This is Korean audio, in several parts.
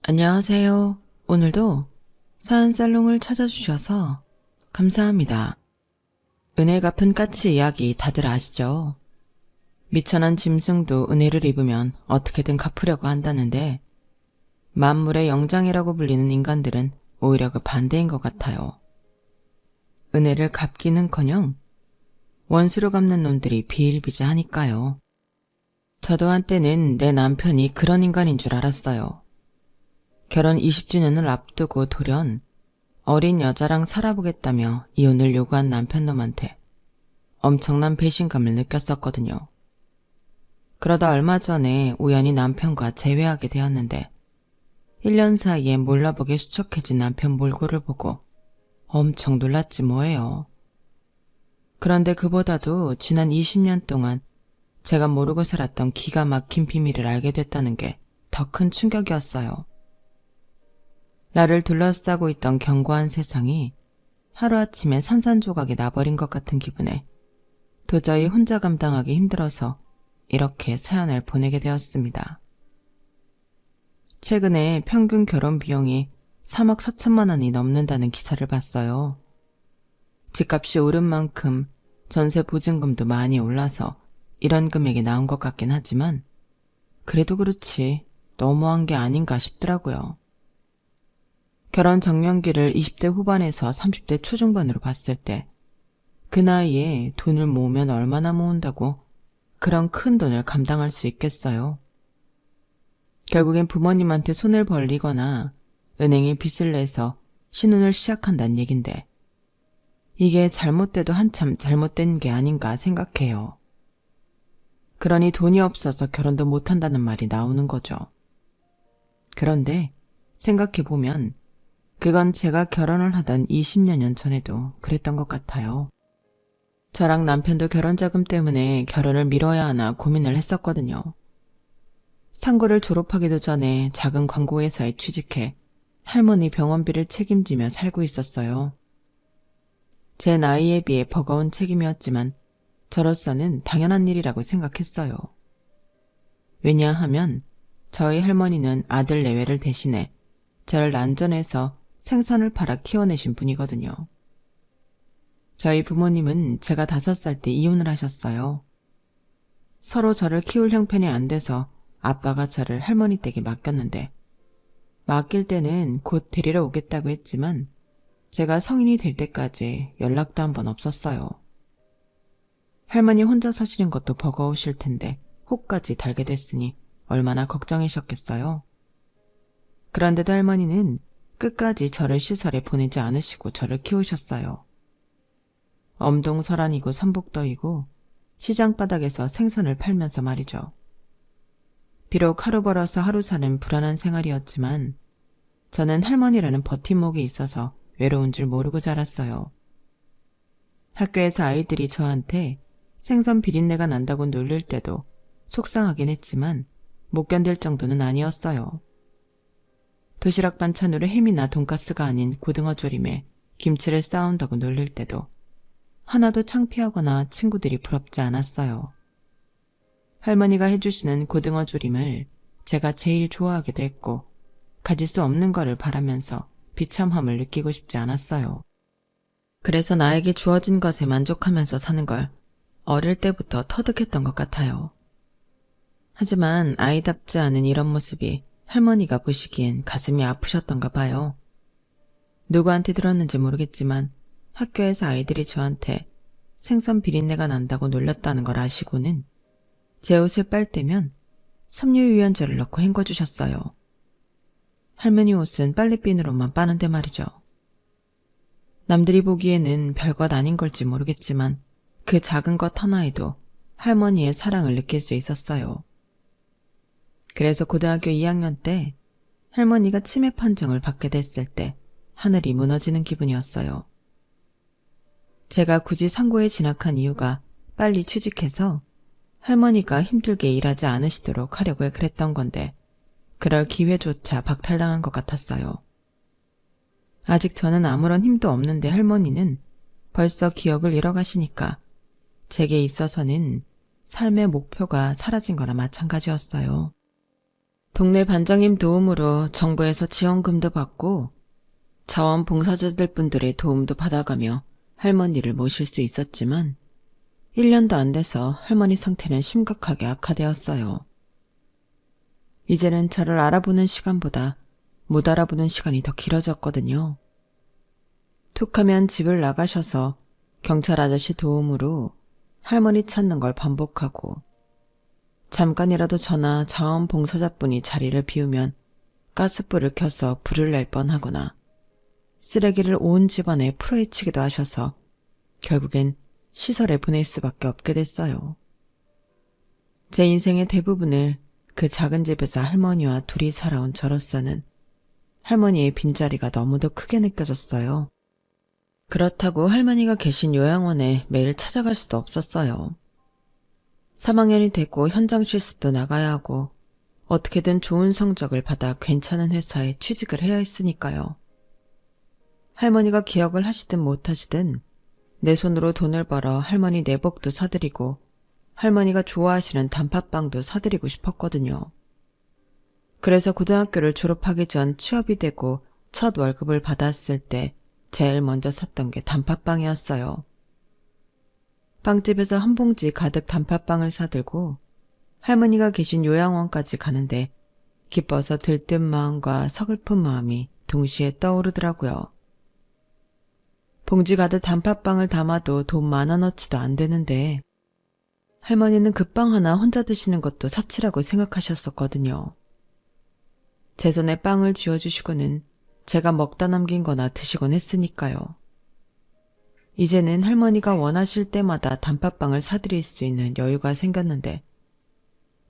안녕하세요. 오늘도 사연살롱을 찾아주셔서 감사합니다. 은혜 갚은 까치 이야기 다들 아시죠? 미천한 짐승도 은혜를 입으면 어떻게든 갚으려고 한다는데 만물의 영장이라고 불리는 인간들은 오히려 그 반대인 것 같아요. 은혜를 갚기는커녕 원수로 갚는 놈들이 비일비재하니까요. 저도 한때는 내 남편이 그런 인간인 줄 알았어요. 결혼 20주년을 앞두고 돌연 어린 여자랑 살아보겠다며 이혼을 요구한 남편놈한테 엄청난 배신감을 느꼈었거든요. 그러다 얼마 전에 우연히 남편과 재회하게 되었는데 1년 사이에 몰라보게 수척해진 남편 몰골을 보고 엄청 놀랐지 뭐예요. 그런데 그보다도 지난 20년 동안 제가 모르고 살았던 기가 막힌 비밀을 알게 됐다는 게 더 큰 충격이었어요. 나를 둘러싸고 있던 견고한 세상이 하루아침에 산산조각이 나버린 것 같은 기분에 도저히 혼자 감당하기 힘들어서 이렇게 사연을 보내게 되었습니다. 최근에 평균 결혼 비용이 3억 4천만 원이 넘는다는 기사를 봤어요. 집값이 오른 만큼 전세 보증금도 많이 올라서 이런 금액이 나온 것 같긴 하지만 그래도 그렇지 너무한 게 아닌가 싶더라고요. 결혼 적령기를 20대 후반에서 30대 초중반으로 봤을 때 그 나이에 돈을 모으면 얼마나 모은다고 그런 큰 돈을 감당할 수 있겠어요. 결국엔 부모님한테 손을 벌리거나 은행에 빚을 내서 신혼을 시작한다는 얘긴데 이게 잘못돼도 한참 잘못된 게 아닌가 생각해요. 그러니 돈이 없어서 결혼도 못한다는 말이 나오는 거죠. 그런데 생각해보면 그건 제가 결혼을 하던 20여 년 전에도 그랬던 것 같아요. 저랑 남편도 결혼자금 때문에 결혼을 미뤄야 하나 고민을 했었거든요. 상고를 졸업하기도 전에 작은 광고회사에 취직해 할머니 병원비를 책임지며 살고 있었어요. 제 나이에 비해 버거운 책임이었지만 저로서는 당연한 일이라고 생각했어요. 왜냐하면 저희 할머니는 아들 내외를 대신해 저를 난전해서 생선을 팔아 키워내신 분이거든요. 저희 부모님은 제가 5살 때 이혼을 하셨어요. 서로 저를 키울 형편이 안 돼서 아빠가 저를 할머니 댁에 맡겼는데 맡길 때는 곧 데리러 오겠다고 했지만 제가 성인이 될 때까지 연락도 한 번 없었어요. 할머니 혼자 사시는 것도 버거우실 텐데 혹까지 달게 됐으니 얼마나 걱정이셨겠어요. 그런데도 할머니는 끝까지 저를 시설에 보내지 않으시고 저를 키우셨어요. 엄동설안이고 삼복더이고 시장바닥에서 생선을 팔면서 말이죠. 비록 하루 벌어서 하루 사는 불안한 생활이었지만 저는 할머니라는 버팀목이 있어서 외로운 줄 모르고 자랐어요. 학교에서 아이들이 저한테 생선 비린내가 난다고 놀릴 때도 속상하긴 했지만 못 견딜 정도는 아니었어요. 도시락 반찬으로 햄이나 돈가스가 아닌 고등어 조림에 김치를 싸온다고 놀릴 때도 하나도 창피하거나 친구들이 부럽지 않았어요. 할머니가 해주시는 고등어 조림을 제가 제일 좋아하기도 했고 가질 수 없는 거를 바라면서 비참함을 느끼고 싶지 않았어요. 그래서 나에게 주어진 것에 만족하면서 사는 걸 어릴 때부터 터득했던 것 같아요. 하지만 아이답지 않은 이런 모습이 할머니가 보시기엔 가슴이 아프셨던가 봐요. 누구한테 들었는지 모르겠지만 학교에서 아이들이 저한테 생선 비린내가 난다고 놀렸다는 걸 아시고는 제 옷을 빨 때면 섬유유연제를 넣고 헹궈주셨어요. 할머니 옷은 빨래비누로만 빠는데 말이죠. 남들이 보기에는 별것 아닌 걸지 모르겠지만 그 작은 것 하나에도 할머니의 사랑을 느낄 수 있었어요. 그래서 고등학교 2학년 때 할머니가 치매 판정을 받게 됐을 때 하늘이 무너지는 기분이었어요. 제가 굳이 상고에 진학한 이유가 빨리 취직해서 할머니가 힘들게 일하지 않으시도록 하려고 그랬던 건데 그럴 기회조차 박탈당한 것 같았어요. 아직 저는 아무런 힘도 없는데 할머니는 벌써 기억을 잃어가시니까 제게 있어서는 삶의 목표가 사라진 거나 마찬가지였어요. 동네 반장님 도움으로 정부에서 지원금도 받고 자원봉사자들 분들의 도움도 받아가며 할머니를 모실 수 있었지만 1년도 안 돼서 할머니 상태는 심각하게 악화되었어요. 이제는 저를 알아보는 시간보다 못 알아보는 시간이 더 길어졌거든요. 툭하면 집을 나가셔서 경찰 아저씨 도움으로 할머니 찾는 걸 반복하고 잠깐이라도 저나 자원봉사자분이 자리를 비우면 가스불을 켜서 불을 낼 뻔하거나 쓰레기를 온 집안에 풀어헤치기도 하셔서 결국엔 시설에 보낼 수밖에 없게 됐어요. 제 인생의 대부분을 그 작은 집에서 할머니와 둘이 살아온 저로서는 할머니의 빈자리가 너무도 크게 느껴졌어요. 그렇다고 할머니가 계신 요양원에 매일 찾아갈 수도 없었어요. 3학년이 됐고 현장 실습도 나가야 하고 어떻게든 좋은 성적을 받아 괜찮은 회사에 취직을 해야 했으니까요. 할머니가 기억을 하시든 못하시든 내 손으로 돈을 벌어 할머니 내복도 사드리고 할머니가 좋아하시는 단팥빵도 사드리고 싶었거든요. 그래서 고등학교를 졸업하기 전 취업이 되고 첫 월급을 받았을 때 제일 먼저 샀던 게 단팥빵이었어요. 빵집에서 한 봉지 가득 단팥빵을 사들고 할머니가 계신 요양원까지 가는데 기뻐서 들뜬 마음과 서글픈 마음이 동시에 떠오르더라고요. 봉지 가득 단팥빵을 담아도 돈 10,000원어치도 안 되는데 할머니는 그 빵 하나 혼자 드시는 것도 사치라고 생각하셨었거든요. 제 손에 빵을 쥐어주시고는 제가 먹다 남긴 거나 드시곤 했으니까요. 이제는 할머니가 원하실 때마다 단팥빵을 사드릴 수 있는 여유가 생겼는데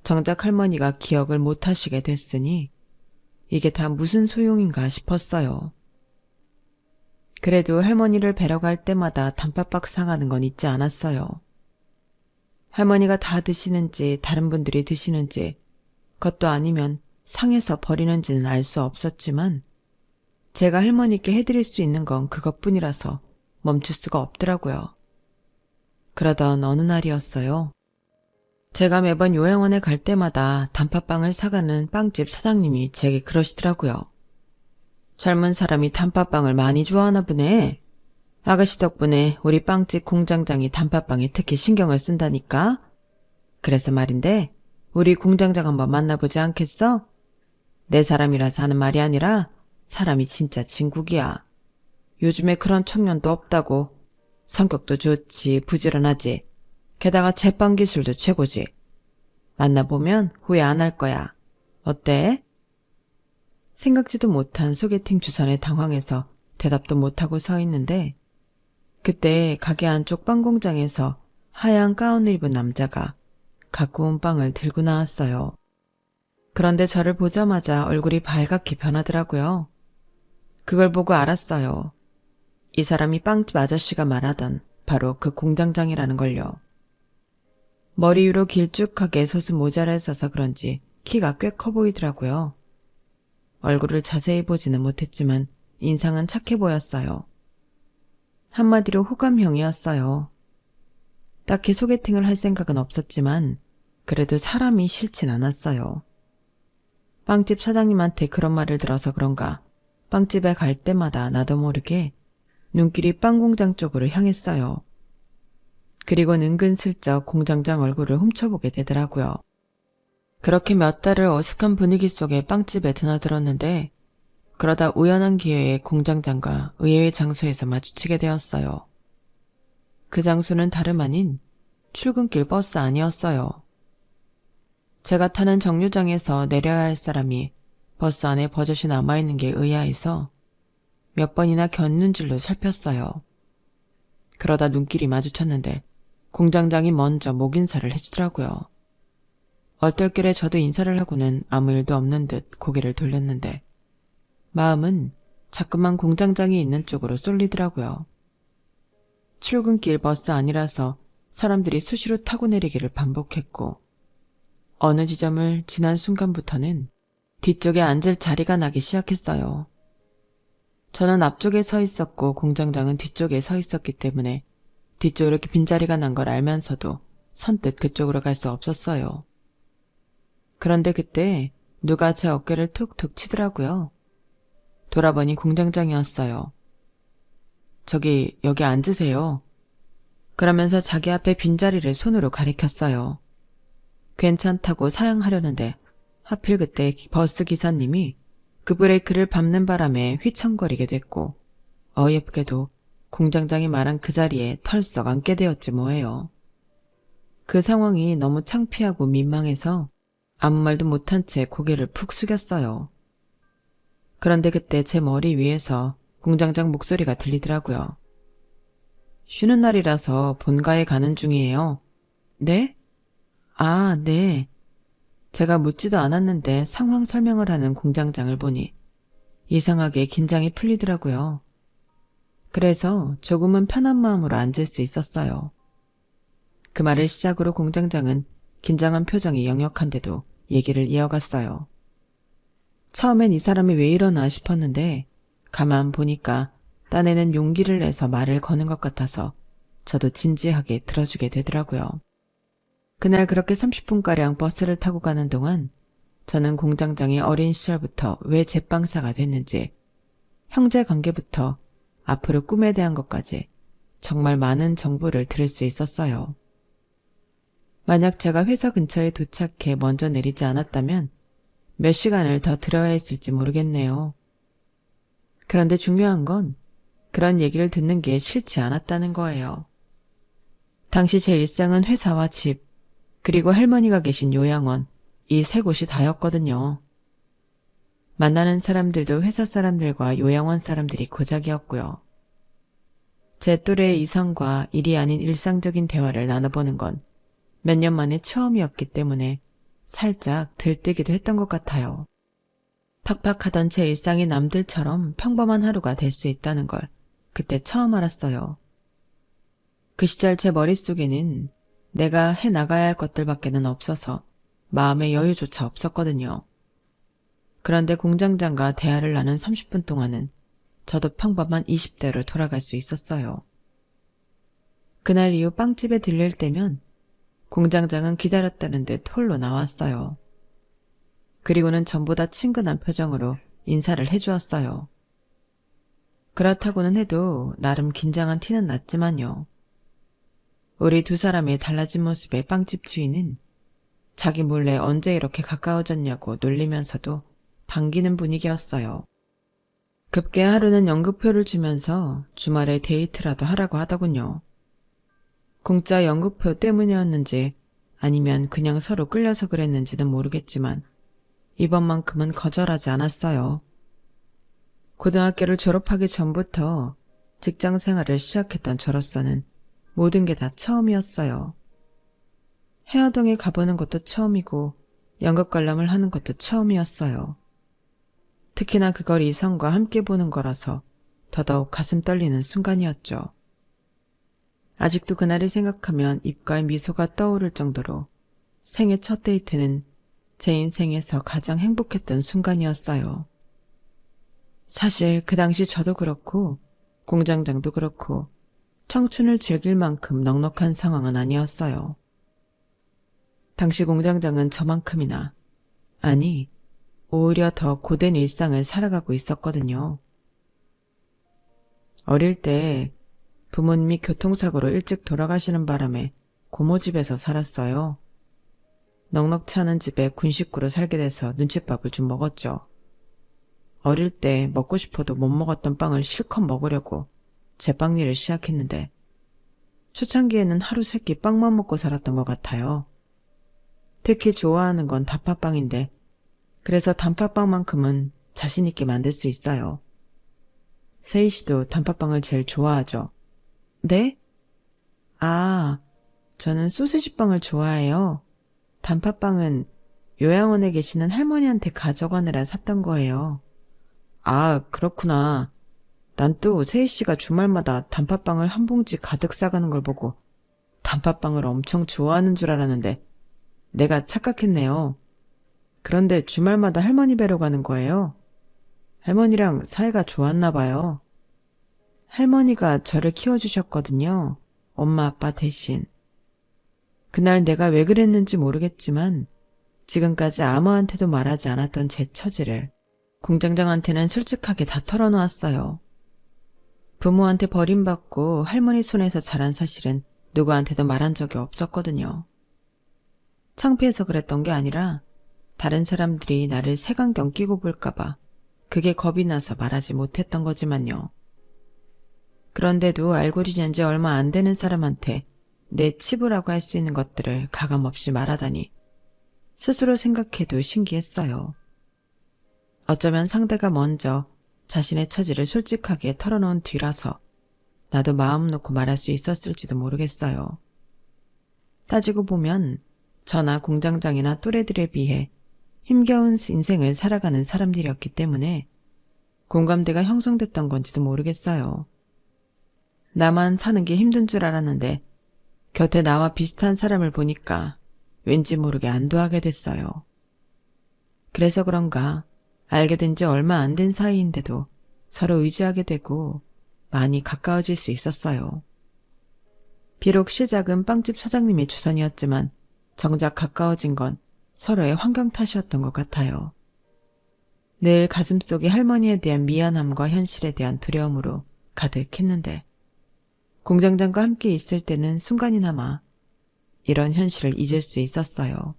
정작 할머니가 기억을 못 하시게 됐으니 이게 다 무슨 소용인가 싶었어요. 그래도 할머니를 뵈러 갈 때마다 단팥빵 사가는 건 잊지 않았어요. 할머니가 다 드시는지 다른 분들이 드시는지 그것도 아니면 상해서 버리는지는 알 수 없었지만 제가 할머니께 해드릴 수 있는 건 그것뿐이라서 멈출 수가 없더라고요. 그러던 어느 날이었어요. 제가 매번 요양원에 갈 때마다 단팥빵을 사가는 빵집 사장님이 제게 그러시더라고요. 젊은 사람이 단팥빵을 많이 좋아하나 보네. 아가씨 덕분에 우리 빵집 공장장이 단팥빵에 특히 신경을 쓴다니까. 그래서 말인데 우리 공장장 한번 만나보지 않겠어? 내 사람이라서 하는 말이 아니라 사람이 진짜 진국이야. 요즘에 그런 청년도 없다고. 성격도 좋지, 부지런하지. 게다가 제빵 기술도 최고지. 만나보면 후회 안 할 거야. 어때? 생각지도 못한 소개팅 주선에 당황해서 대답도 못하고 서 있는데 그때 가게 안쪽 빵 공장에서 하얀 가운을 입은 남자가 갖고 온 빵을 들고 나왔어요. 그런데 저를 보자마자 얼굴이 발갛게 변하더라고요. 그걸 보고 알았어요. 이 사람이 빵집 아저씨가 말하던 바로 그 공장장이라는 걸요. 머리 위로 길쭉하게 솟은 모자를 써서 그런지 키가 꽤 커 보이더라고요. 얼굴을 자세히 보지는 못했지만 인상은 착해 보였어요. 한마디로 호감형이었어요. 딱히 소개팅을 할 생각은 없었지만 그래도 사람이 싫진 않았어요. 빵집 사장님한테 그런 말을 들어서 그런가 빵집에 갈 때마다 나도 모르게 눈길이 빵 공장 쪽으로 향했어요. 그리고 은근슬쩍 공장장 얼굴을 훔쳐보게 되더라고요. 그렇게 몇 달을 어색한 분위기 속에 빵집에 드나들었는데 그러다 우연한 기회에 공장장과 의외의 장소에서 마주치게 되었어요. 그 장소는 다름 아닌 출근길 버스 안이었어요. 제가 타는 정류장에서 내려야 할 사람이 버스 안에 버젓이 남아있는 게 의아해서 몇 번이나 곁눈질로 살폈어요. 그러다 눈길이 마주쳤는데 공장장이 먼저 목 인사를 해주더라고요. 얼떨결에 저도 인사를 하고는 아무 일도 없는 듯 고개를 돌렸는데 마음은 자꾸만 공장장이 있는 쪽으로 쏠리더라고요. 출근길 버스 안이라서 사람들이 수시로 타고 내리기를 반복했고 어느 지점을 지난 순간부터는 뒤쪽에 앉을 자리가 나기 시작했어요. 저는 앞쪽에 서 있었고 공장장은 뒤쪽에 서 있었기 때문에 뒤쪽으로 이렇게 빈자리가 난 걸 알면서도 선뜻 그쪽으로 갈 수 없었어요. 그런데 그때 누가 제 어깨를 툭툭 치더라고요. 돌아보니 공장장이었어요. 저기 여기 앉으세요. 그러면서 자기 앞에 빈자리를 손으로 가리켰어요. 괜찮다고 사양하려는데 하필 그때 버스 기사님이 그 브레이크를 밟는 바람에 휘청거리게 됐고 어이없게도 공장장이 말한 그 자리에 털썩 앉게 되었지 뭐예요. 그 상황이 너무 창피하고 민망해서 아무 말도 못한 채 고개를 푹 숙였어요. 그런데 그때 제 머리 위에서 공장장 목소리가 들리더라고요. 쉬는 날이라서 본가에 가는 중이에요. 네? 아, 네. 제가 묻지도 않았는데 상황 설명을 하는 공장장을 보니 이상하게 긴장이 풀리더라고요. 그래서 조금은 편한 마음으로 앉을 수 있었어요. 그 말을 시작으로 공장장은 긴장한 표정이 역력한데도 얘기를 이어갔어요. 처음엔 이 사람이 왜 이러나 싶었는데 가만 보니까 딴에는 용기를 내서 말을 거는 것 같아서 저도 진지하게 들어주게 되더라고요. 그날 그렇게 30분가량 버스를 타고 가는 동안 저는 공장장이 어린 시절부터 왜 제빵사가 됐는지, 형제 관계부터 앞으로 꿈에 대한 것까지 정말 많은 정보를 들을 수 있었어요. 만약 제가 회사 근처에 도착해 먼저 내리지 않았다면 몇 시간을 더 들어야 했을지 모르겠네요. 그런데 중요한 건 그런 얘기를 듣는 게 싫지 않았다는 거예요. 당시 제 일상은 회사와 집, 그리고 할머니가 계신 요양원, 이 세 곳이 다였거든요. 만나는 사람들도 회사 사람들과 요양원 사람들이 고작이었고요. 제 또래의 이성과 일이 아닌 일상적인 대화를 나눠보는 건 몇 년 만에 처음이었기 때문에 살짝 들뜨기도 했던 것 같아요. 팍팍하던 제 일상이 남들처럼 평범한 하루가 될 수 있다는 걸 그때 처음 알았어요. 그 시절 제 머릿속에는 내가 해나가야 할 것들밖에는 없어서 마음의 여유조차 없었거든요. 그런데 공장장과 대화를 나눈 30분 동안은 저도 평범한 20대로 돌아갈 수 있었어요. 그날 이후 빵집에 들릴 때면 공장장은 기다렸다는 듯 홀로 나왔어요. 그리고는 전보다 친근한 표정으로 인사를 해주었어요. 그렇다고는 해도 나름 긴장한 티는 났지만요. 우리 두 사람의 달라진 모습에 빵집 주인은 자기 몰래 언제 이렇게 가까워졌냐고 놀리면서도 반기는 분위기였어요. 급게 하루는 연극표를 주면서 주말에 데이트라도 하라고 하더군요. 공짜 연극표 때문이었는지 아니면 그냥 서로 끌려서 그랬는지는 모르겠지만 이번만큼은 거절하지 않았어요. 고등학교를 졸업하기 전부터 직장 생활을 시작했던 저로서는 모든 게 다 처음이었어요. 해화동에 가보는 것도 처음이고 연극 관람을 하는 것도 처음이었어요. 특히나 그걸 이성과 함께 보는 거라서 더더욱 가슴 떨리는 순간이었죠. 아직도 그날을 생각하면 입가에 미소가 떠오를 정도로 생애 첫 데이트는 제 인생에서 가장 행복했던 순간이었어요. 사실 그 당시 저도 그렇고 공장장도 그렇고 청춘을 즐길 만큼 넉넉한 상황은 아니었어요. 당시 공장장은 저만큼이나, 아니 오히려 더 고된 일상을 살아가고 있었거든요. 어릴 때 부모님이 교통사고로 일찍 돌아가시는 바람에 고모집에서 살았어요. 넉넉치 않은 집에 군 식구로 살게 돼서 눈칫밥을 좀 먹었죠. 어릴 때 먹고 싶어도 못 먹었던 빵을 실컷 먹으려고 제빵일을 시작했는데 초창기에는 하루 세 끼 빵만 먹고 살았던 것 같아요. 특히 좋아하는 건 단팥빵인데 그래서 단팥빵만큼은 자신 있게 만들 수 있어요. 세희 씨도 단팥빵을 제일 좋아하죠. 네? 아, 저는 소시지빵을 좋아해요. 단팥빵은 요양원에 계시는 할머니한테 가져가느라 샀던 거예요. 아, 그렇구나. 난 또 세희 씨가 주말마다 단팥빵을 한 봉지 가득 싸가는 걸 보고 단팥빵을 엄청 좋아하는 줄 알았는데 내가 착각했네요. 그런데 주말마다 할머니 뵈러 가는 거예요? 할머니랑 사이가 좋았나 봐요. 할머니가 저를 키워주셨거든요. 엄마 아빠 대신. 그날 내가 왜 그랬는지 모르겠지만 지금까지 아무한테도 말하지 않았던 제 처지를 공장장한테는 솔직하게 다 털어놓았어요. 부모한테 버림받고 할머니 손에서 자란 사실은 누구한테도 말한 적이 없었거든요. 창피해서 그랬던 게 아니라 다른 사람들이 나를 색안경 끼고 볼까봐 그게 겁이 나서 말하지 못했던 거지만요. 그런데도 알고 지낸 지 얼마 안 되는 사람한테 내 치부라고 할 수 있는 것들을 가감없이 말하다니 스스로 생각해도 신기했어요. 어쩌면 상대가 먼저 자신의 처지를 솔직하게 털어놓은 뒤라서 나도 마음 놓고 말할 수 있었을지도 모르겠어요. 따지고 보면 저나 공장장이나 또래들에 비해 힘겨운 인생을 살아가는 사람들이었기 때문에 공감대가 형성됐던 건지도 모르겠어요. 나만 사는 게 힘든 줄 알았는데 곁에 나와 비슷한 사람을 보니까 왠지 모르게 안도하게 됐어요. 그래서 그런가 알게 된 지 얼마 안 된 사이인데도 서로 의지하게 되고 많이 가까워질 수 있었어요. 비록 시작은 빵집 사장님의 주선이었지만 정작 가까워진 건 서로의 환경 탓이었던 것 같아요. 늘 가슴속에 할머니에 대한 미안함과 현실에 대한 두려움으로 가득했는데 공장장과 함께 있을 때는 순간이나마 이런 현실을 잊을 수 있었어요.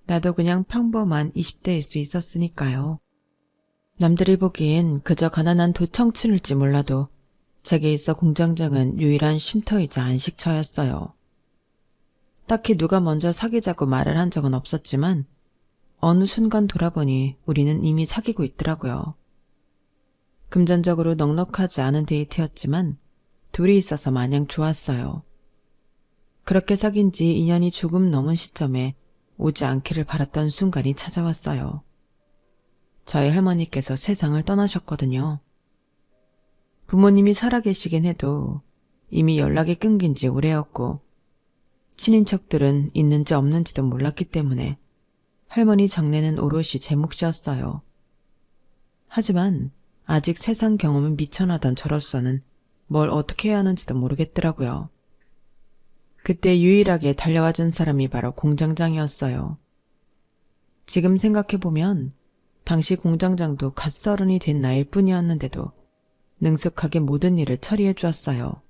나도 그냥 평범한 20대일 수 있었으니까요. 남들이 보기엔 그저 가난한 도청춘일지 몰라도 제게 있어 공장장은 유일한 쉼터이자 안식처였어요. 딱히 누가 먼저 사귀자고 말을 한 적은 없었지만 어느 순간 돌아보니 우리는 이미 사귀고 있더라고요. 금전적으로 넉넉하지 않은 데이트였지만 둘이 있어서 마냥 좋았어요. 그렇게 사귄 지 2년이 조금 넘은 시점에 오지 않기를 바랐던 순간이 찾아왔어요. 저희 할머니께서 세상을 떠나셨거든요. 부모님이 살아계시긴 해도 이미 연락이 끊긴 지 오래였고 친인척들은 있는지 없는지도 몰랐기 때문에 할머니 장례는 오롯이 제 몫이었어요. 하지만 아직 세상 경험은 미천하던 저로서는 뭘 어떻게 해야 하는지도 모르겠더라고요. 그때 유일하게 달려와준 사람이 바로 공장장이었어요. 지금 생각해보면 당시 공장장도 갓 서른이 된 나이일 뿐이었는데도 능숙하게 모든 일을 처리해 주었어요.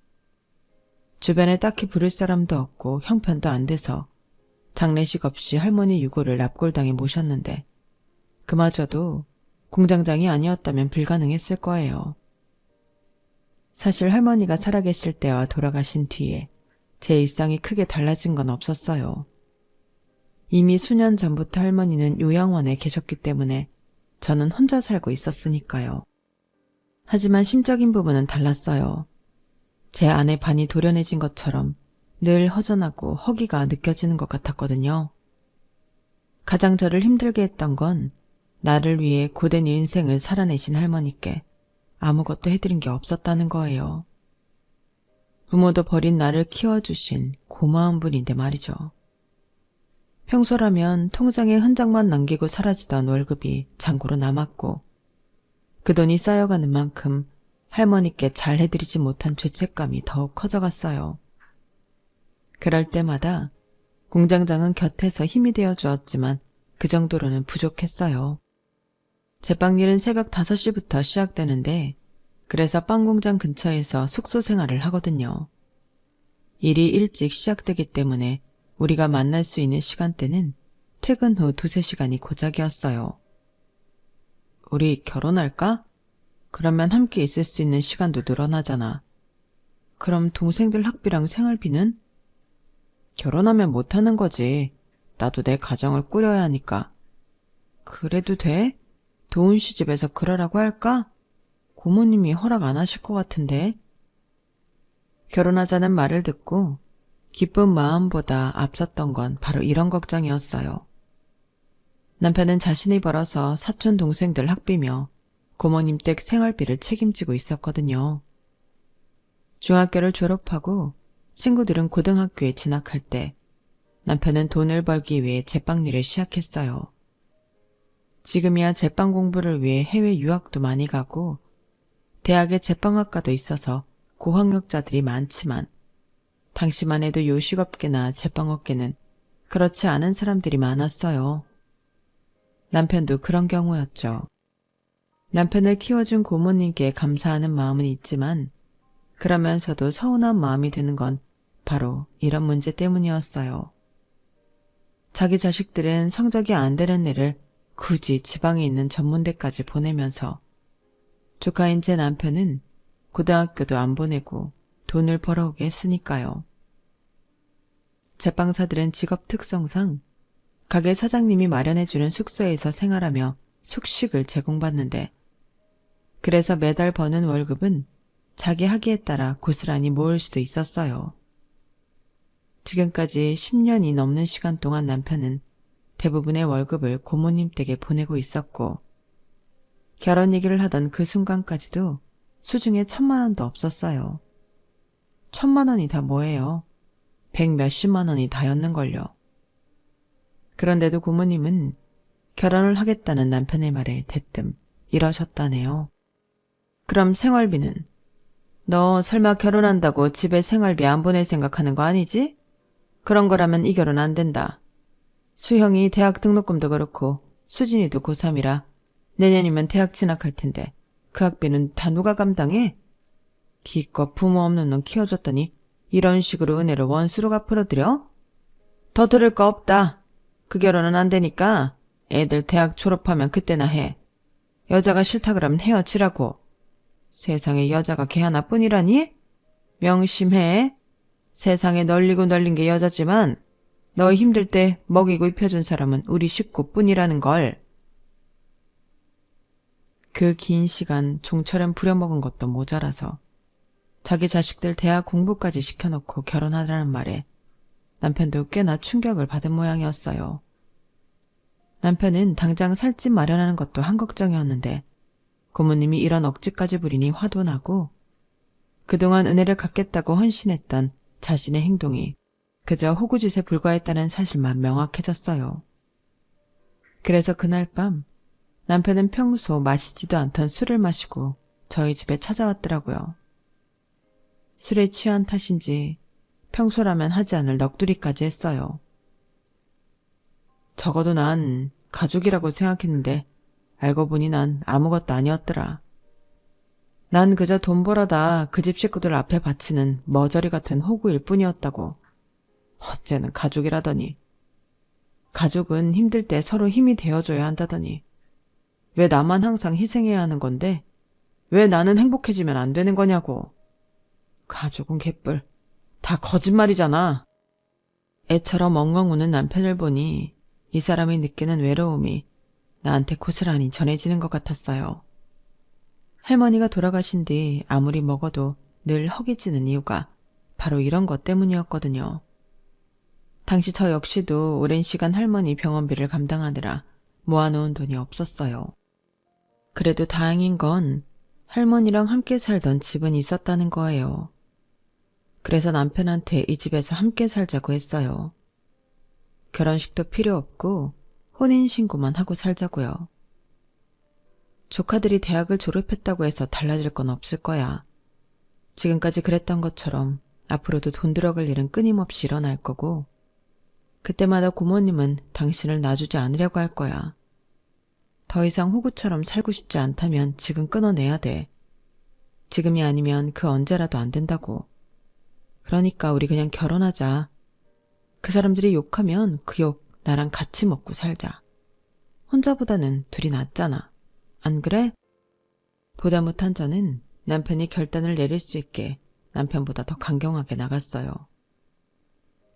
주변에 딱히 부를 사람도 없고 형편도 안 돼서 장례식 없이 할머니 유골을 납골당에 모셨는데 그마저도 공장장이 아니었다면 불가능했을 거예요. 사실 할머니가 살아계실 때와 돌아가신 뒤에 제 일상이 크게 달라진 건 없었어요. 이미 수년 전부터 할머니는 요양원에 계셨기 때문에 저는 혼자 살고 있었으니까요. 하지만 심적인 부분은 달랐어요. 제 안에 반이 도련해진 것처럼 늘 허전하고 허기가 느껴지는 것 같았거든요. 가장 저를 힘들게 했던 건 나를 위해 고된 인생을 살아내신 할머니께 아무것도 해드린 게 없었다는 거예요. 부모도 버린 나를 키워주신 고마운 분인데 말이죠. 평소라면 통장에 흔적만 남기고 사라지던 월급이 잔고로 남았고 그 돈이 쌓여가는 만큼 할머니께 잘 해드리지 못한 죄책감이 더욱 커져갔어요. 그럴 때마다 공장장은 곁에서 힘이 되어 주었지만 그 정도로는 부족했어요. 제빵일은 새벽 5시부터 시작되는데 그래서 빵공장 근처에서 숙소 생활을 하거든요. 일이 일찍 시작되기 때문에 우리가 만날 수 있는 시간대는 퇴근 후 2-3시간이 고작이었어요. 우리 결혼할까? 그러면 함께 있을 수 있는 시간도 늘어나잖아. 그럼 동생들 학비랑 생활비는? 결혼하면 못하는 거지. 나도 내 가정을 꾸려야 하니까. 그래도 돼? 도훈 씨 집에서 그러라고 할까? 고모님이 허락 안 하실 것 같은데. 결혼하자는 말을 듣고 기쁜 마음보다 앞섰던 건 바로 이런 걱정이었어요. 남편은 자신이 벌어서 사촌 동생들 학비며 고모님 댁 생활비를 책임지고 있었거든요. 중학교를 졸업하고 친구들은 고등학교에 진학할 때 남편은 돈을 벌기 위해 제빵일을 시작했어요. 지금이야 제빵 공부를 위해 해외 유학도 많이 가고 대학에 제빵학과도 있어서 고학력자들이 많지만 당시만 해도 요식업계나 제빵업계는 그렇지 않은 사람들이 많았어요. 남편도 그런 경우였죠. 남편을 키워준 고모님께 감사하는 마음은 있지만 그러면서도 서운한 마음이 드는 건 바로 이런 문제 때문이었어요. 자기 자식들은 성적이 안 되는 애를 굳이 지방에 있는 전문대까지 보내면서 조카인 제 남편은 고등학교도 안 보내고 돈을 벌어오게 했으니까요. 제빵사들은 직업 특성상 가게 사장님이 마련해주는 숙소에서 생활하며 숙식을 제공받는데 그래서 매달 버는 월급은 자기 학위에 따라 고스란히 모을 수도 있었어요. 지금까지 10년이 넘는 시간 동안 남편은 대부분의 월급을 고모님 댁에 보내고 있었고 결혼 얘기를 하던 그 순간까지도 수중에 1,000만 원도 없었어요. 1,000만 원이 다 뭐예요? 100몇십만 원이 다였는걸요. 그런데도 고모님은 결혼을 하겠다는 남편의 말에 대뜸 이러셨다네요. 그럼 생활비는? 너 설마 결혼한다고 집에 생활비 안 보낼 생각하는 거 아니지? 그런 거라면 이 결혼 안 된다. 수형이 대학 등록금도 그렇고 수진이도 고3이라 내년이면 대학 진학할 텐데 그 학비는 다 누가 감당해? 기껏 부모 없는 놈 키워줬더니 이런 식으로 은혜를 원수로 갚으러들여? 더 들을 거 없다. 그 결혼은 안 되니까 애들 대학 졸업하면 그때나 해. 여자가 싫다 그러면 헤어지라고. 세상에 여자가 걔 하나뿐이라니? 명심해. 세상에 널리고 널린 게 여자지만 너 힘들 때 먹이고 입혀준 사람은 우리 식구뿐이라는 걸. 그 긴 시간 종처럼 부려먹은 것도 모자라서 자기 자식들 대학 공부까지 시켜놓고 결혼하라는 말에 남편도 꽤나 충격을 받은 모양이었어요. 남편은 당장 살집 마련하는 것도 한 걱정이었는데 고모님이 이런 억지까지 부리니 화도 나고 그동안 은혜를 갚겠다고 헌신했던 자신의 행동이 그저 호구짓에 불과했다는 사실만 명확해졌어요. 그래서 그날 밤 남편은 평소 마시지도 않던 술을 마시고 저희 집에 찾아왔더라고요. 술에 취한 탓인지 평소라면 하지 않을 넋두리까지 했어요. 적어도 난 가족이라고 생각했는데 알고 보니 난 아무것도 아니었더라. 난 그저 돈 벌어다 그 집 식구들 앞에 바치는 머저리 같은 호구일 뿐이었다고. 어째는 가족이라더니. 가족은 힘들 때 서로 힘이 되어줘야 한다더니. 왜 나만 항상 희생해야 하는 건데 왜 나는 행복해지면 안 되는 거냐고. 가족은 개뿔. 다 거짓말이잖아. 애처럼 엉엉 우는 남편을 보니 이 사람이 느끼는 외로움이 나한테 고스란히 전해지는 것 같았어요. 할머니가 돌아가신 뒤 아무리 먹어도 늘 허기지는 이유가 바로 이런 것 때문이었거든요. 당시 저 역시도 오랜 시간 할머니 병원비를 감당하느라 모아놓은 돈이 없었어요. 그래도 다행인 건 할머니랑 함께 살던 집은 있었다는 거예요. 그래서 남편한테 이 집에서 함께 살자고 했어요. 결혼식도 필요 없고 혼인신고만 하고 살자고요. 조카들이 대학을 졸업했다고 해서 달라질 건 없을 거야. 지금까지 그랬던 것처럼 앞으로도 돈 들어갈 일은 끊임없이 일어날 거고 그때마다 고모님은 당신을 놔주지 않으려고 할 거야. 더 이상 호구처럼 살고 싶지 않다면 지금 끊어내야 돼. 지금이 아니면 그 언제라도 안 된다고. 그러니까 우리 그냥 결혼하자. 그 사람들이 욕하면 그 욕 나랑 같이 먹고 살자. 혼자보다는 둘이 낫잖아. 안 그래? 보다 못한 저는 남편이 결단을 내릴 수 있게 남편보다 더 강경하게 나갔어요.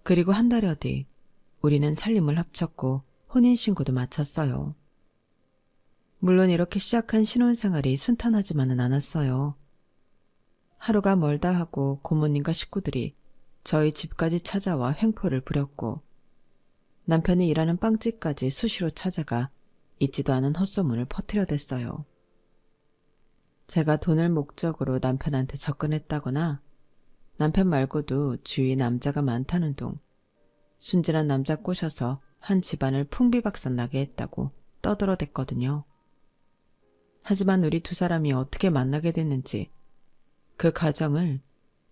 그리고 한 달여 뒤 우리는 살림을 합쳤고 혼인신고도 마쳤어요. 물론 이렇게 시작한 신혼생활이 순탄하지만은 않았어요. 하루가 멀다 하고 고모님과 식구들이 저희 집까지 찾아와 횡포를 부렸고 남편이 일하는 빵집까지 수시로 찾아가 있지도 않은 헛소문을 퍼뜨려댔어요. 제가 돈을 목적으로 남편한테 접근했다거나 남편 말고도 주위에 남자가 많다는 둥 순진한 남자 꼬셔서 한 집안을 풍비박산 나게 했다고 떠들어댔거든요. 하지만 우리 두 사람이 어떻게 만나게 됐는지 그 가정을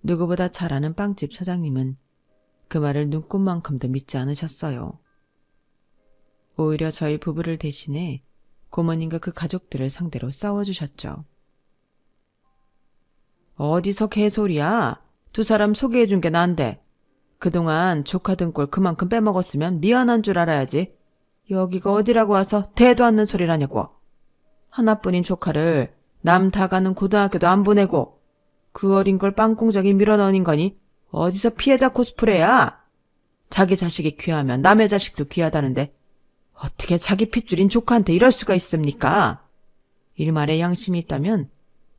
누구보다 잘 아는 빵집 사장님은 그 말을 눈꽃만큼도 믿지 않으셨어요. 오히려 저희 부부를 대신해 고모님과 그 가족들을 상대로 싸워주셨죠. 어디서 개소리야? 두 사람 소개해준 게 난데. 그동안 조카 등골 그만큼 빼먹었으면 미안한 줄 알아야지. 여기가 어디라고 와서 대도 않는 소리를 하냐고. 하나뿐인 조카를 남 다 가는 고등학교도 안 보내고 그 어린 걸 빵공장에 밀어넣은 거니 어디서 피해자 코스프레야? 자기 자식이 귀하면 남의 자식도 귀하다는데 어떻게 자기 핏줄인 조카한테 이럴 수가 있습니까? 일말의 양심이 있다면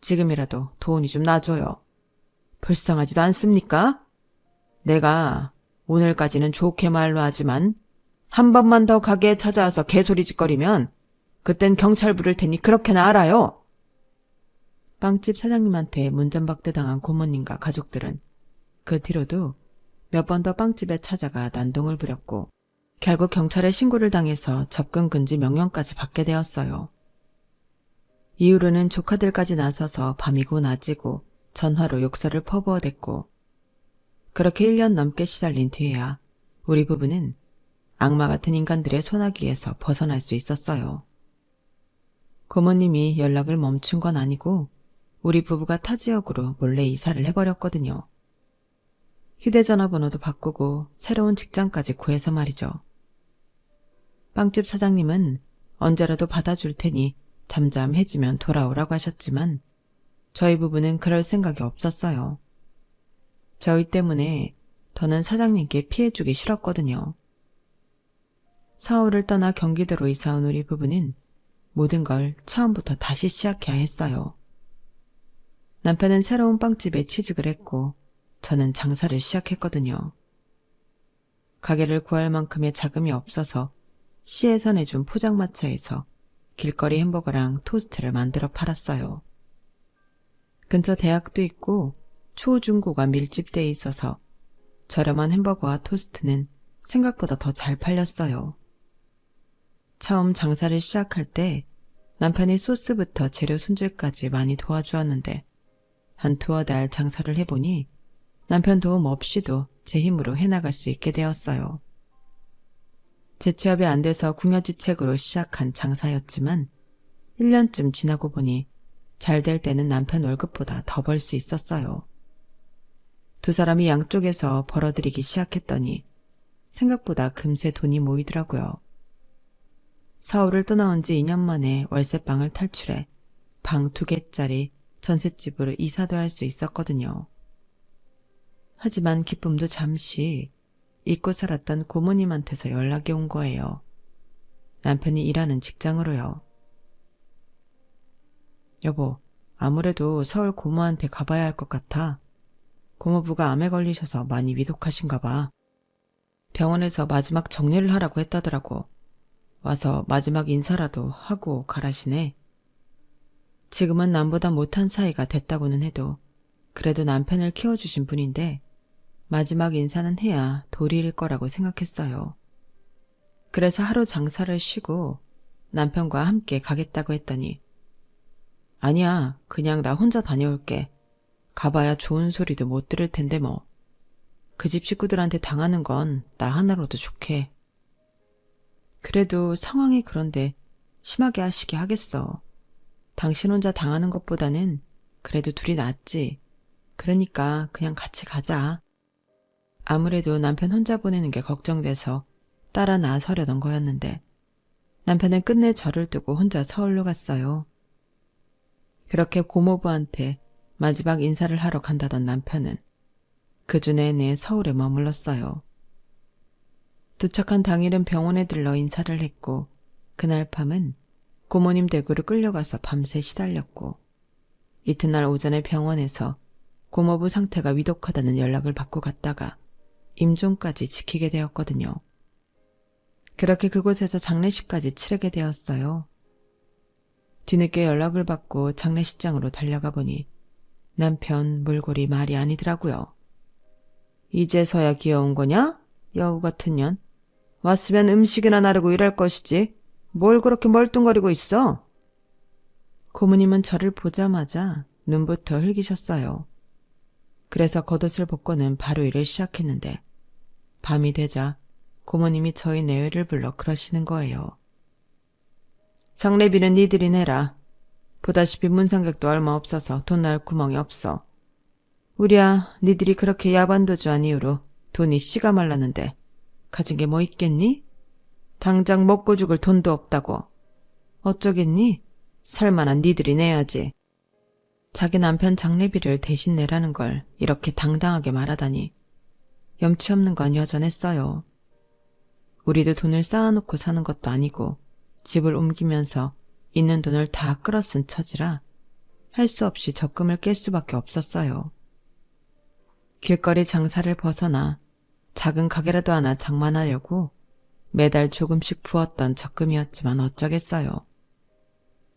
지금이라도 돈이 좀 놔줘요. 불쌍하지도 않습니까? 내가 오늘까지는 좋게 말로 하지만 한 번만 더 가게에 찾아와서 개소리짓거리면 그땐 경찰 부를 테니 그렇게나 알아요. 빵집 사장님한테 문전박대 당한 고모님과 가족들은 그 뒤로도 몇 번 더 빵집에 찾아가 난동을 부렸고 결국 경찰에 신고를 당해서 접근 금지 명령까지 받게 되었어요. 이후로는 조카들까지 나서서 밤이고 낮이고 전화로 욕설을 퍼부어댔고 그렇게 1년 넘게 시달린 뒤에야 우리 부부는 악마 같은 인간들의 소나기에서 벗어날 수 있었어요. 고모님이 연락을 멈춘 건 아니고 우리 부부가 타 지역으로 몰래 이사를 해버렸거든요. 휴대전화 번호도 바꾸고 새로운 직장까지 구해서 말이죠. 빵집 사장님은 언제라도 받아줄 테니 잠잠해지면 돌아오라고 하셨지만 저희 부부는 그럴 생각이 없었어요. 저희 때문에 더는 사장님께 피해주기 싫었거든요. 서울을 떠나 경기도로 이사온 우리 부부는 모든 걸 처음부터 다시 시작해야 했어요. 남편은 새로운 빵집에 취직을 했고 저는 장사를 시작했거든요. 가게를 구할 만큼의 자금이 없어서 시에서 내준 포장마차에서 길거리 햄버거랑 토스트를 만들어 팔았어요. 근처 대학도 있고 초중고가 밀집돼 있어서 저렴한 햄버거와 토스트는 생각보다 더 잘 팔렸어요. 처음 장사를 시작할 때 남편이 소스부터 재료 손질까지 많이 도와주었는데 한 두어 달 장사를 해보니 남편 도움 없이도 제 힘으로 해나갈 수 있게 되었어요. 재취업이 안 돼서 궁여지책으로 시작한 장사였지만 1년쯤 지나고 보니 잘 될 때는 남편 월급보다 더 벌 수 있었어요. 두 사람이 양쪽에서 벌어들이기 시작했더니 생각보다 금세 돈이 모이더라고요. 서울을 떠나온 지 2년 만에 월세방을 탈출해 방 2개짜리 전셋집으로 이사도 할 수 있었거든요. 하지만 기쁨도 잠시 잊고 살았던 고모님한테서 연락이 온 거예요. 남편이 일하는 직장으로요. 여보, 아무래도 서울 고모한테 가봐야 할 것 같아. 고모부가 암에 걸리셔서 많이 위독하신가 봐. 병원에서 마지막 정리를 하라고 했다더라고. 와서 마지막 인사라도 하고 가라시네. 지금은 남보다 못한 사이가 됐다고는 해도 그래도 남편을 키워주신 분인데 마지막 인사는 해야 도리일 거라고 생각했어요. 그래서 하루 장사를 쉬고 남편과 함께 가겠다고 했더니 아니야, 그냥 나 혼자 다녀올게. 가봐야 좋은 소리도 못 들을 텐데 뭐. 그 집 식구들한테 당하는 건 나 하나로도 좋게. 그래도 상황이 그런데 심하게 하시게 하겠어. 당신 혼자 당하는 것보다는 그래도 둘이 낫지. 그러니까 그냥 같이 가자. 아무래도 남편 혼자 보내는 게 걱정돼서 따라 나서려던 거였는데 남편은 끝내 저를 두고 혼자 서울로 갔어요. 그렇게 고모부한테 마지막 인사를 하러 간다던 남편은 그 주 내내 서울에 머물렀어요. 도착한 당일은 병원에 들러 인사를 했고 그날 밤은 고모님 댁으로 끌려가서 밤새 시달렸고 이튿날 오전에 병원에서 고모부 상태가 위독하다는 연락을 받고 갔다가 임종까지 지키게 되었거든요. 그렇게 그곳에서 장례식까지 치르게 되었어요. 뒤늦게 연락을 받고 장례식장으로 달려가 보니 남편 몰골이 말이 아니더라고요. 이제서야 귀여운 거냐? 여우 같은 년. 왔으면 음식이나 나르고 일할 것이지. 뭘 그렇게 멀뚱거리고 있어? 고모님은 저를 보자마자 눈부터 흘기셨어요. 그래서 겉옷을 벗고는 바로 일을 시작했는데 밤이 되자 고모님이 저희 내외를 불러 그러시는 거예요. 장례비는 니들이 내라. 보다시피 문상객도 얼마 없어서 돈 날 구멍이 없어. 우리야 니들이 그렇게 야반도주한 이유로 돈이 씨가 말랐는데 가진 게 뭐 있겠니? 당장 먹고 죽을 돈도 없다고. 어쩌겠니? 살만한 니들이 내야지. 자기 남편 장례비를 대신 내라는 걸 이렇게 당당하게 말하다니 염치 없는 건 여전했어요. 우리도 돈을 쌓아놓고 사는 것도 아니고 집을 옮기면서 있는 돈을 다 끌어쓴 처지라 할 수 없이 적금을 깰 수밖에 없었어요. 길거리 장사를 벗어나 작은 가게라도 하나 장만하려고 매달 조금씩 부었던 적금이었지만 어쩌겠어요.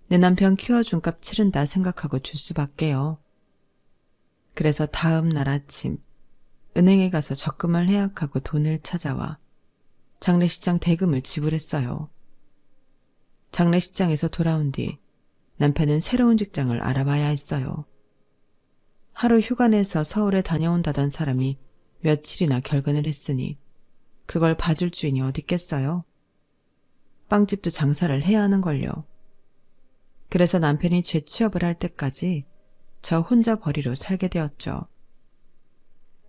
내 남편 키워준 값 치른다 생각하고 줄 수밖에요. 그래서 다음 날 아침 은행에 가서 적금을 해약하고 돈을 찾아와 장례식장 대금을 지불했어요. 장례식장에서 돌아온 뒤 남편은 새로운 직장을 알아봐야 했어요. 하루 휴가 내서 서울에 다녀온다던 사람이 며칠이나 결근을 했으니 그걸 봐줄 주인이 어딨겠어요? 빵집도 장사를 해야 하는걸요. 그래서 남편이 재취업을 할 때까지 저 혼자 벌이로 살게 되었죠.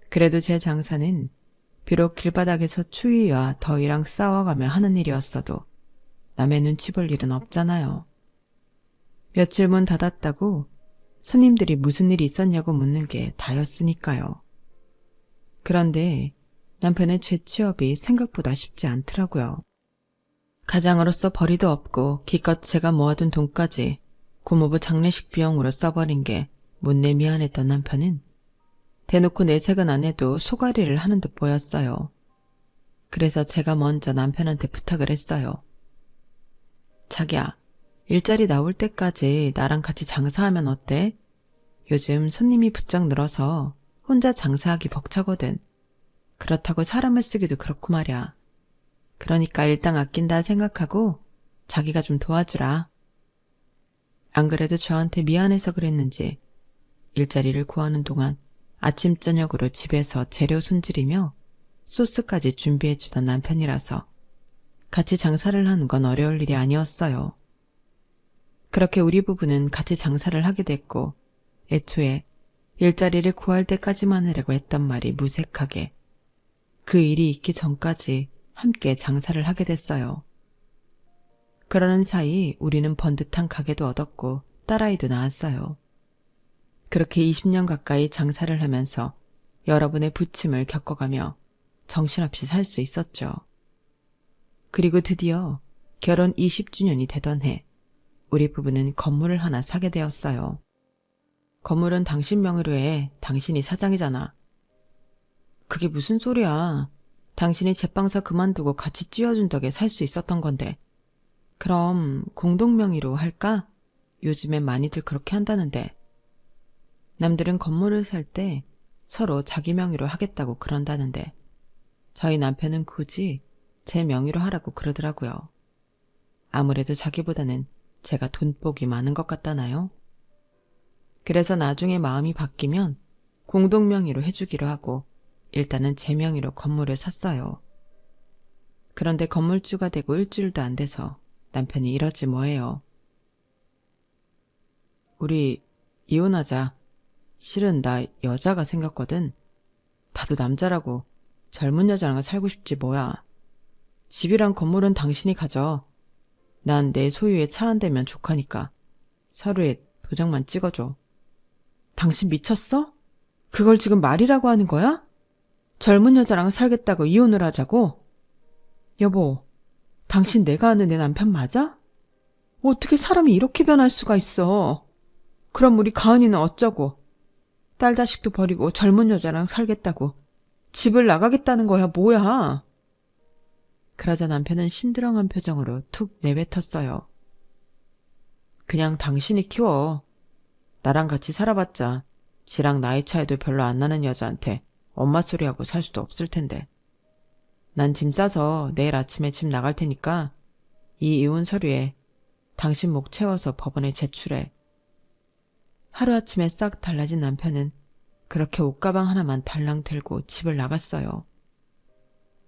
그래도 제 장사는 비록 길바닥에서 추위와 더위랑 싸워가며 하는 일이었어도 남의 눈치 볼 일은 없잖아요. 며칠 문 닫았다고 손님들이 무슨 일이 있었냐고 묻는 게 다였으니까요. 그런데 남편의 재취업이 생각보다 쉽지 않더라고요. 가장으로서 벌이도 없고 기껏 제가 모아둔 돈까지 고모부 장례식 비용으로 써버린 게 못내 미안했던 남편은 대놓고 내색은 안 해도 소가리를 하는 듯 보였어요. 그래서 제가 먼저 남편한테 부탁을 했어요. 자기야, 일자리 나올 때까지 나랑 같이 장사하면 어때? 요즘 손님이 부쩍 늘어서 혼자 장사하기 벅차거든. 그렇다고 사람을 쓰기도 그렇고 말이야. 그러니까 일당 아낀다 생각하고 자기가 좀 도와주라. 안 그래도 저한테 미안해서 그랬는지 일자리를 구하는 동안 아침 저녁으로 집에서 재료 손질이며 소스까지 준비해주던 남편이라서 같이 장사를 하는 건 어려울 일이 아니었어요. 그렇게 우리 부부는 같이 장사를 하게 됐고 애초에 일자리를 구할 때까지만 하려고 했던 말이 무색하게 그 일이 있기 전까지 함께 장사를 하게 됐어요. 그러는 사이 우리는 번듯한 가게도 얻었고 딸아이도 낳았어요. 그렇게 20년 가까이 장사를 하면서 여러분의 부침을 겪어가며 정신없이 살 수 있었죠. 그리고 드디어 결혼 20주년이 되던 해 우리 부부는 건물을 하나 사게 되었어요. 건물은 당신 명의로 해. 당신이 사장이잖아. 그게 무슨 소리야. 당신이 제빵사 그만두고 같이 찌워준 덕에 살 수 있었던 건데. 그럼 공동 명의로 할까? 요즘엔 많이들 그렇게 한다는데. 남들은 건물을 살 때 서로 자기 명의로 하겠다고 그런다는데 저희 남편은 굳이 제 명의로 하라고 그러더라고요. 아무래도 자기보다는 제가 돈복이 많은 것 같다나요? 그래서 나중에 마음이 바뀌면 공동 명의로 해주기로 하고 일단은 제 명의로 건물을 샀어요. 그런데 건물주가 되고 일주일도 안 돼서 남편이 이러지 뭐예요. 우리 이혼하자. 실은 나 여자가 생겼거든. 나도 남자라고 젊은 여자랑 살고 싶지 뭐야. 집이랑 건물은 당신이 가져. 난 내 소유의 차 한 대면 족하니까 서류에 도장만 찍어줘. 당신 미쳤어? 그걸 지금 말이라고 하는 거야? 젊은 여자랑 살겠다고 이혼을 하자고? 여보, 당신 내가 아는 내 남편 맞아? 어떻게 사람이 이렇게 변할 수가 있어? 그럼 우리 가은이는 어쩌고? 딸 자식도 버리고 젊은 여자랑 살겠다고 집을 나가겠다는 거야 뭐야? 그러자 남편은 심드렁한 표정으로 툭 내뱉었어요. 그냥 당신이 키워. 나랑 같이 살아봤자 지랑 나이 차이도 별로 안 나는 여자한테 엄마 소리하고 살 수도 없을 텐데. 난 짐 싸서 내일 아침에 집 나갈 테니까 이 이혼 서류에 당신 목 채워서 법원에 제출해. 하루아침에 싹 달라진 남편은 그렇게 옷가방 하나만 달랑 들고 집을 나갔어요.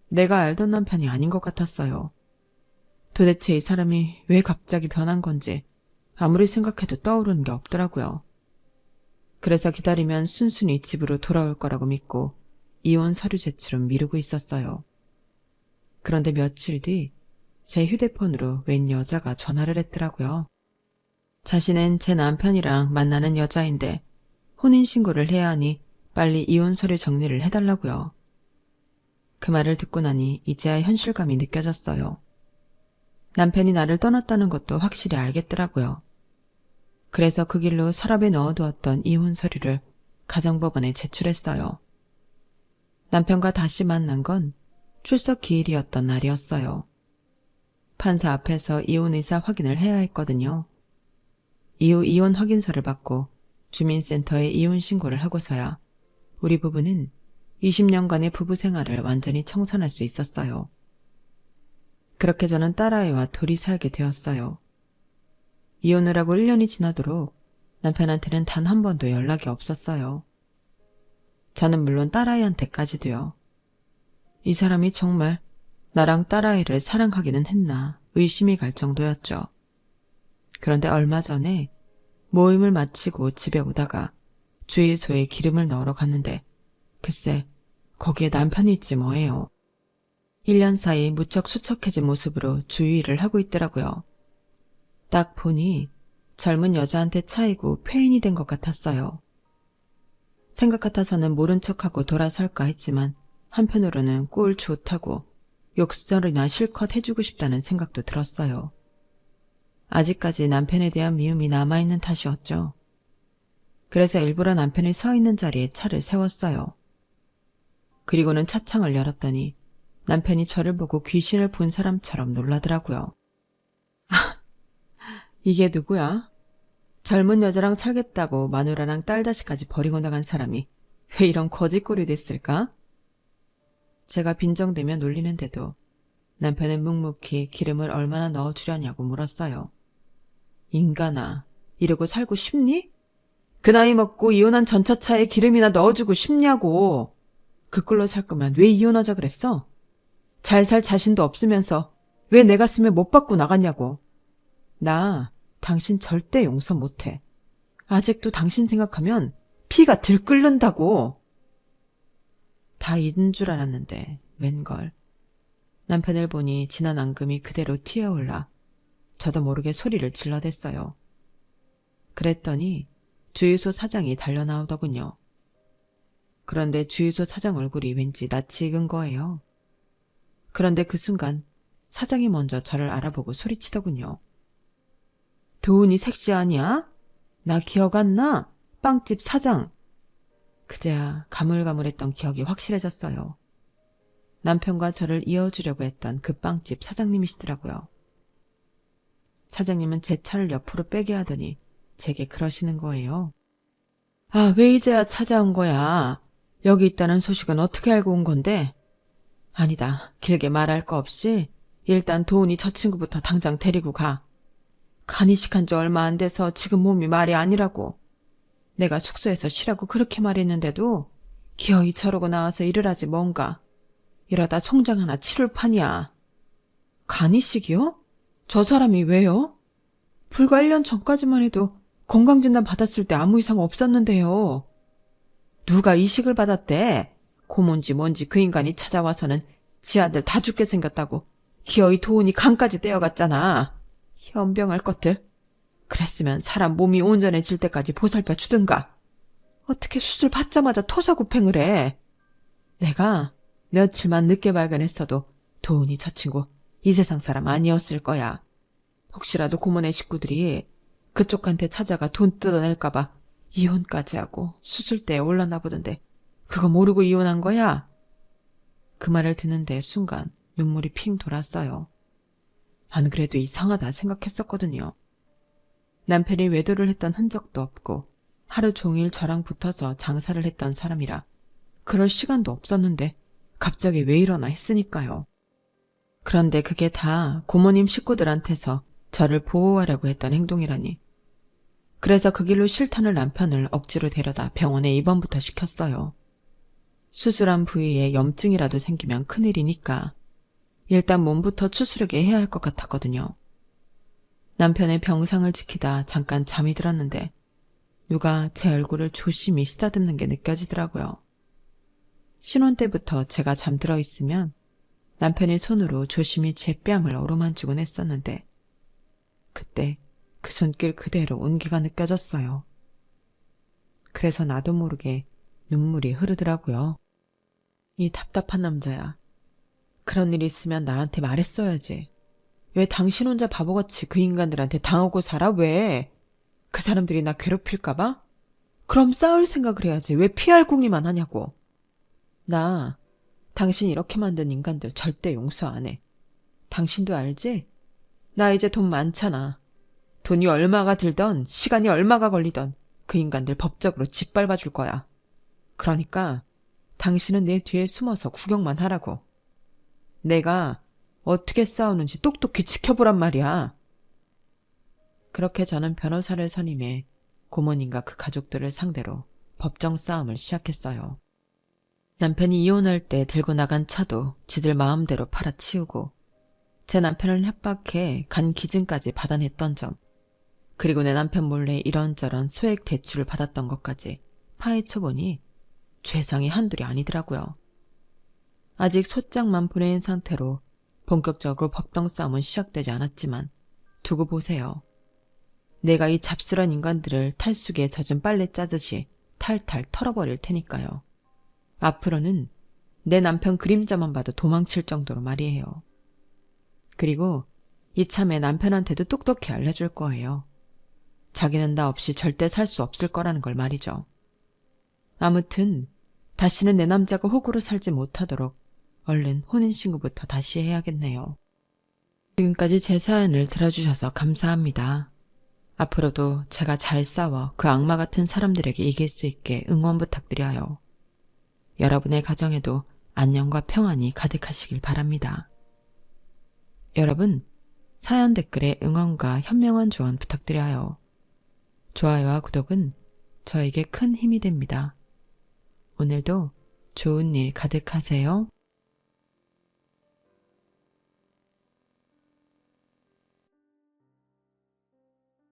내가 알던 남편이 아닌 것 같았어요. 도대체 이 사람이 왜 갑자기 변한 건지 아무리 생각해도 떠오르는 게 없더라고요. 그래서 기다리면 순순히 집으로 돌아올 거라고 믿고 이혼 서류 제출은 미루고 있었어요. 그런데 며칠 뒤 제 휴대폰으로 웬 여자가 전화를 했더라고요. 자신은 제 남편이랑 만나는 여자인데 혼인신고를 해야 하니 빨리 이혼 서류 정리를 해달라고요. 그 말을 듣고 나니 이제야 현실감이 느껴졌어요. 남편이 나를 떠났다는 것도 확실히 알겠더라고요. 그래서 그 길로 서랍에 넣어두었던 이혼 서류를 가정법원에 제출했어요. 남편과 다시 만난 건 출석 기일이었던 날이었어요. 판사 앞에서 이혼 의사 확인을 해야 했거든요. 이후 이혼 확인서를 받고 주민센터에 이혼 신고를 하고서야 우리 부부는 20년간의 부부 생활을 완전히 청산할 수 있었어요. 그렇게 저는 딸아이와 둘이 살게 되었어요. 이혼을 하고 1년이 지나도록 남편한테는 단 한 번도 연락이 없었어요. 저는 물론 딸아이한테까지도요. 이 사람이 정말 나랑 딸아이를 사랑하기는 했나 의심이 갈 정도였죠. 그런데 얼마 전에 모임을 마치고 집에 오다가 주유소에 기름을 넣으러 갔는데 글쎄 거기에 남편이 있지 뭐예요. 1년 사이 무척 수척해진 모습으로 주유일을 하고 있더라고요. 딱 보니 젊은 여자한테 차이고 폐인이 된 것 같았어요. 생각 같아서는 모른 척하고 돌아설까 했지만 한편으로는 꼴 좋다고 욕설이나 실컷 해주고 싶다는 생각도 들었어요. 아직까지 남편에 대한 미움이 남아있는 탓이었죠. 그래서 일부러 남편이 서 있는 자리에 차를 세웠어요. 그리고는 차창을 열었더니 남편이 저를 보고 귀신을 본 사람처럼 놀라더라고요. 아, 이게 누구야? 젊은 여자랑 살겠다고 마누라랑 딸다시까지 버리고 나간 사람이 왜 이런 거짓꼴이 됐을까? 제가 빈정대며 놀리는데도 남편은 묵묵히 기름을 얼마나 넣어주려냐고 물었어요. 인간아, 이러고 살고 싶니? 그 나이 먹고 이혼한 전차차에 기름이나 넣어주고 싶냐고. 그 꼴로 살 거면 왜 이혼하자 그랬어? 잘 살 자신도 없으면서 왜 내 가슴에 못 박고 나갔냐고. 나 당신 절대 용서 못해. 아직도 당신 생각하면 피가 들끓는다고. 다 잊은 줄 알았는데 웬걸. 남편을 보니 지난 앙금이 그대로 튀어올라 저도 모르게 소리를 질러댔어요. 그랬더니 주유소 사장이 달려나오더군요. 그런데 주유소 사장 얼굴이 왠지 낯이 익은 거예요. 그런데 그 순간 사장이 먼저 저를 알아보고 소리치더군요. 도훈이 섹시하냐? 나 기억 안 나? 빵집 사장. 그제야 가물가물했던 기억이 확실해졌어요. 남편과 저를 이어주려고 했던 그 빵집 사장님이시더라고요. 사장님은 제 차를 옆으로 빼게 하더니 제게 그러시는 거예요. 아, 왜 이제야 찾아온 거야? 여기 있다는 소식은 어떻게 알고 온 건데? 아니다. 길게 말할 거 없이 일단 도훈이 저 친구부터 당장 데리고 가. 간이식한 지 얼마 안 돼서 지금 몸이 말이 아니라고. 내가 숙소에서 쉬라고 그렇게 말했는데도 기어이 저러고 나와서 일을 하지 뭔가. 이러다 송장 하나 치를 판이야. 간이식이요? 저 사람이 왜요? 불과 1년 전까지만 해도 건강진단 받았을 때 아무 이상 없었는데요. 누가 이식을 받았대? 고문지 뭔지 그 인간이 찾아와서는 지 아들 다 죽게 생겼다고 기어이 도훈이 간까지 떼어갔잖아. 현병할 것들. 그랬으면 사람 몸이 온전해질 때까지 보살펴 주든가. 어떻게 수술 받자마자 토사구팽을 해. 내가 며칠만 늦게 발견했어도 도훈이 저 친구 이 세상 사람 아니었을 거야. 혹시라도 고모네 식구들이 그쪽한테 찾아가 돈 뜯어낼까봐 이혼까지 하고 수술대에 올랐나 보던데 그거 모르고 이혼한 거야? 그 말을 듣는데 순간 눈물이 핑 돌았어요. 안 그래도 이상하다 생각했었거든요. 남편이 외도를 했던 흔적도 없고 하루 종일 저랑 붙어서 장사를 했던 사람이라 그럴 시간도 없었는데 갑자기 왜 이러나 했으니까요. 그런데 그게 다 고모님 식구들한테서 저를 보호하려고 했던 행동이라니. 그래서 그 길로 싫다는 남편을 억지로 데려다 병원에 입원부터 시켰어요. 수술한 부위에 염증이라도 생기면 큰일이니까 일단 몸부터 추스르게 해야 할 것 같았거든요. 남편의 병상을 지키다 잠깐 잠이 들었는데 누가 제 얼굴을 조심히 쓰다듬는 게 느껴지더라고요. 신혼 때부터 제가 잠들어 있으면 남편이 손으로 조심히 제 뺨을 어루만지곤 했었는데 그때 그 손길 그대로 온기가 느껴졌어요. 그래서 나도 모르게 눈물이 흐르더라고요. 이 답답한 남자야. 그런 일 있으면 나한테 말했어야지. 왜 당신 혼자 바보같이 그 인간들한테 당하고 살아? 왜? 그 사람들이 나 괴롭힐까봐? 그럼 싸울 생각을 해야지. 왜 피할 궁리만 하냐고. 나 당신 이렇게 만든 인간들 절대 용서 안 해. 당신도 알지? 나 이제 돈 많잖아. 돈이 얼마가 들던 시간이 얼마가 걸리던 그 인간들 법적으로 짓밟아 줄 거야. 그러니까 당신은 내 뒤에 숨어서 구경만 하라고. 내가 어떻게 싸우는지 똑똑히 지켜보란 말이야. 그렇게 저는 변호사를 선임해 고모님과 그 가족들을 상대로 법정 싸움을 시작했어요. 남편이 이혼할 때 들고 나간 차도 지들 마음대로 팔아치우고 제 남편을 협박해 간 기증까지 받아냈던 점, 그리고 내 남편 몰래 이런저런 소액 대출을 받았던 것까지 파헤쳐보니 죄상이 한둘이 아니더라고요. 아직 소장만 보내인 상태로 본격적으로 법정 싸움은 시작되지 않았지만 두고 보세요. 내가 이 잡스런 인간들을 탈수기에 젖은 빨래 짜듯이 탈탈 털어버릴 테니까요. 앞으로는 내 남편 그림자만 봐도 도망칠 정도로 말이에요. 그리고 이참에 남편한테도 똑똑히 알려줄 거예요. 자기는 나 없이 절대 살 수 없을 거라는 걸 말이죠. 아무튼 다시는 내 남자가 호구로 살지 못하도록 얼른 혼인신고부터 다시 해야겠네요. 지금까지 제 사연을 들어주셔서 감사합니다. 앞으로도 제가 잘 싸워 그 악마 같은 사람들에게 이길 수 있게 응원 부탁드려요. 여러분의 가정에도 안녕과 평안이 가득하시길 바랍니다. 여러분, 사연 댓글에 응원과 현명한 조언 부탁드려요. 좋아요와 구독은 저에게 큰 힘이 됩니다. 오늘도 좋은 일 가득하세요.